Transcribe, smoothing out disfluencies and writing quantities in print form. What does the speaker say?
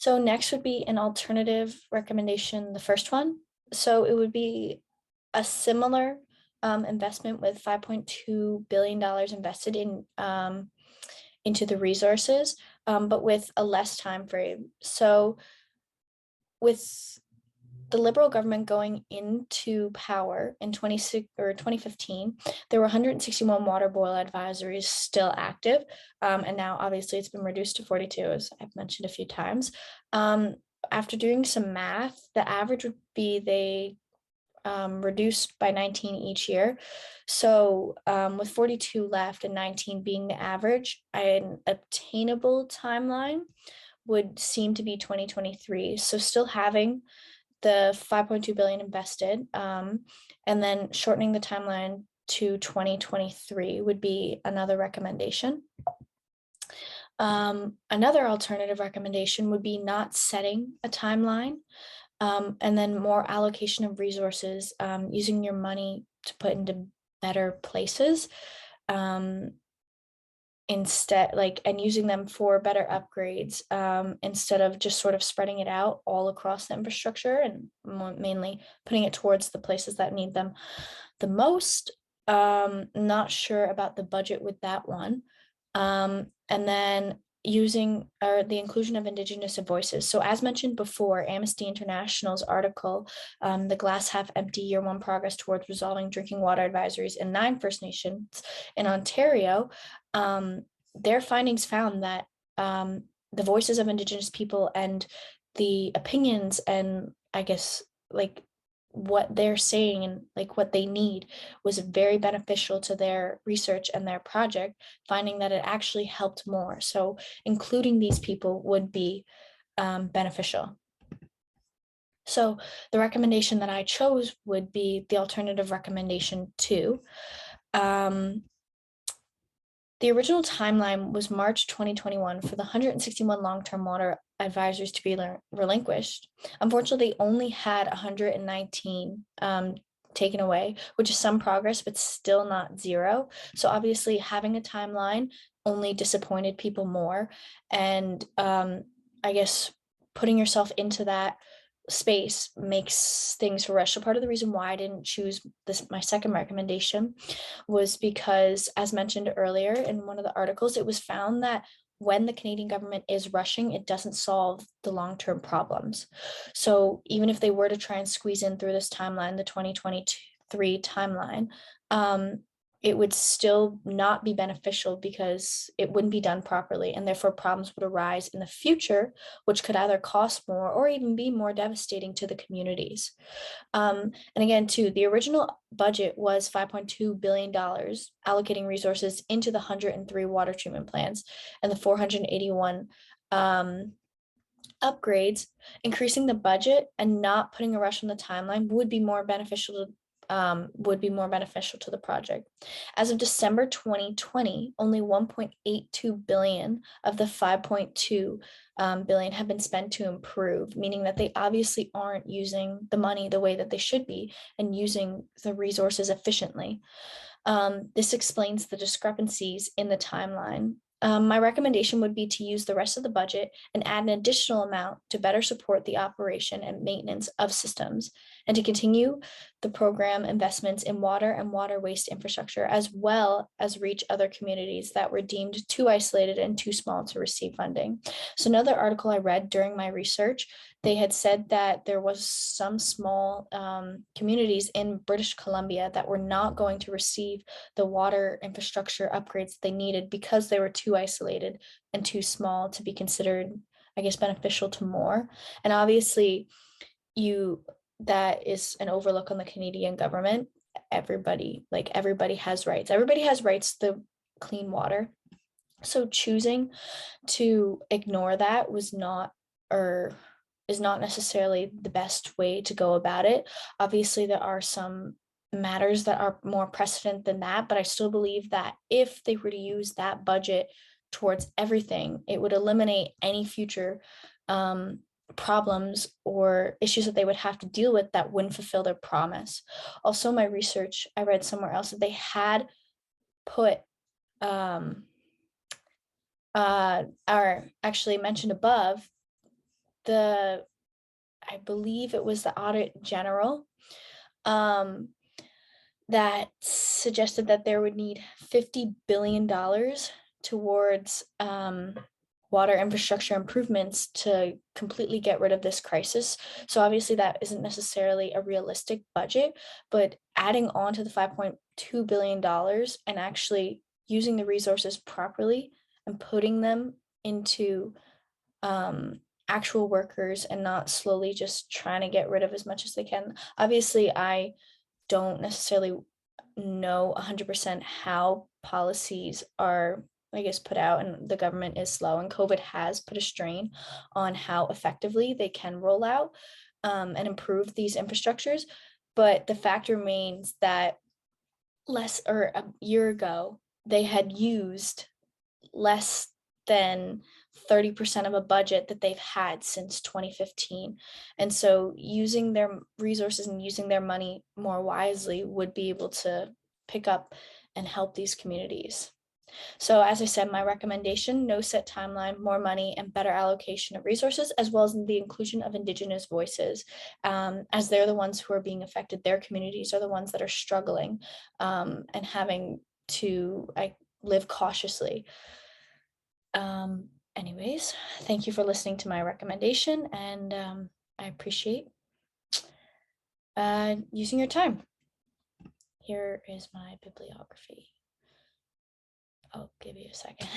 So next would be an alternative recommendation, the first one. So it would be a similar investment with $5.2 billion invested into the resources, but with a less time frame. So with the Liberal government going into power in 2015, there were 161 water boil advisories still active. And now obviously it's been reduced to 42, as I've mentioned a few times. After doing some math, the average would be they reduced by 19 each year. So with 42 left and 19 being the average, an obtainable timeline would seem to be 2023. So still having the 5.2 billion invested, and then shortening the timeline to 2023 would be another recommendation. Another alternative recommendation would be not setting a timeline, and then more allocation of resources, using your money to put into better places, instead, and using them for better upgrades, instead of just sort of spreading it out all across the infrastructure and mainly putting it towards the places that need them the most. Not sure about the budget with that one. And then using or the inclusion of Indigenous voices. So as mentioned before, Amnesty International's article, The Glass Half Empty, Year One Progress Towards Resolving Drinking Water Advisories in 9 First Nations in Ontario, their findings found that the voices of Indigenous people and the opinions and I guess what they're saying and what they need was very beneficial to their research and their project, finding that it actually helped more. So including these people would be beneficial. So the recommendation that I chose would be the alternative recommendation 2. The original timeline was March 2021 for the 161 long-term water advisories to be relinquished. Unfortunately, they only had 119 taken away, which is some progress, but still not zero. So obviously having a timeline only disappointed people more. And I guess putting yourself into that space makes things rush. So part of the reason why I didn't choose this, my second recommendation, was because, as mentioned earlier in one of the articles, it was found that when the Canadian government is rushing, it doesn't solve the long-term problems. So even if they were to try and squeeze in through this timeline, the 2023 timeline, it would still not be beneficial because it wouldn't be done properly, and therefore problems would arise in the future, which could either cost more or even be more devastating to the communities. And again, too, the original budget was $5.2 billion, allocating resources into the 103 water treatment plants and the 481 upgrades. Increasing the budget and not putting a rush on the timeline would be more beneficial to the project. As of December 2020, only 1.82 billion of the 5.2 billion have been spent to improve, meaning that they obviously aren't using the money the way that they should be and using the resources efficiently. This explains the discrepancies in the timeline. My recommendation would be to use the rest of the budget and add an additional amount to better support the operation and maintenance of systems, and to continue the program investments in water and water waste infrastructure, as well as reach other communities that were deemed too isolated and too small to receive funding. So another article I read during my research, they had said that there was some small communities in British Columbia that were not going to receive the water infrastructure upgrades they needed because they were too isolated and too small to be considered, I guess, beneficial to more. And obviously, that is an overlook on the Canadian government. Everybody has rights. Everybody has rights to clean water. So choosing to ignore that was not, or is not necessarily the best way to go about it. Obviously, there are some matters that are more precedent than that, but I still believe that if they were to use that budget towards everything, it would eliminate any future problems or issues that they would have to deal with that wouldn't fulfill their promise. Also, my research, I read somewhere else that they had put or actually mentioned above I believe it was the Audit General, um, that suggested that there would need $50 billion towards water infrastructure improvements to completely get rid of this crisis. So obviously that isn't necessarily a realistic budget, but adding on to the $5.2 billion and actually using the resources properly and putting them into actual workers and not slowly just trying to get rid of as much as they can. Obviously, I don't necessarily know 100% how policies are, I guess, put out, and the government is slow, and COVID has put a strain on how effectively they can roll out and improve these infrastructures. But the fact remains that less or a year ago, they had used less than 30% of a budget that they've had since 2015. And so using their resources and using their money more wisely would be able to pick up and help these communities. So as I said, my recommendation, no set timeline, more money, and better allocation of resources, as well as the inclusion of Indigenous voices, as they're the ones who are being affected. Their communities are the ones that are struggling and having to live cautiously. Anyways, thank you for listening to my recommendation, and I appreciate using your time. Here is my bibliography. I'll give you a second.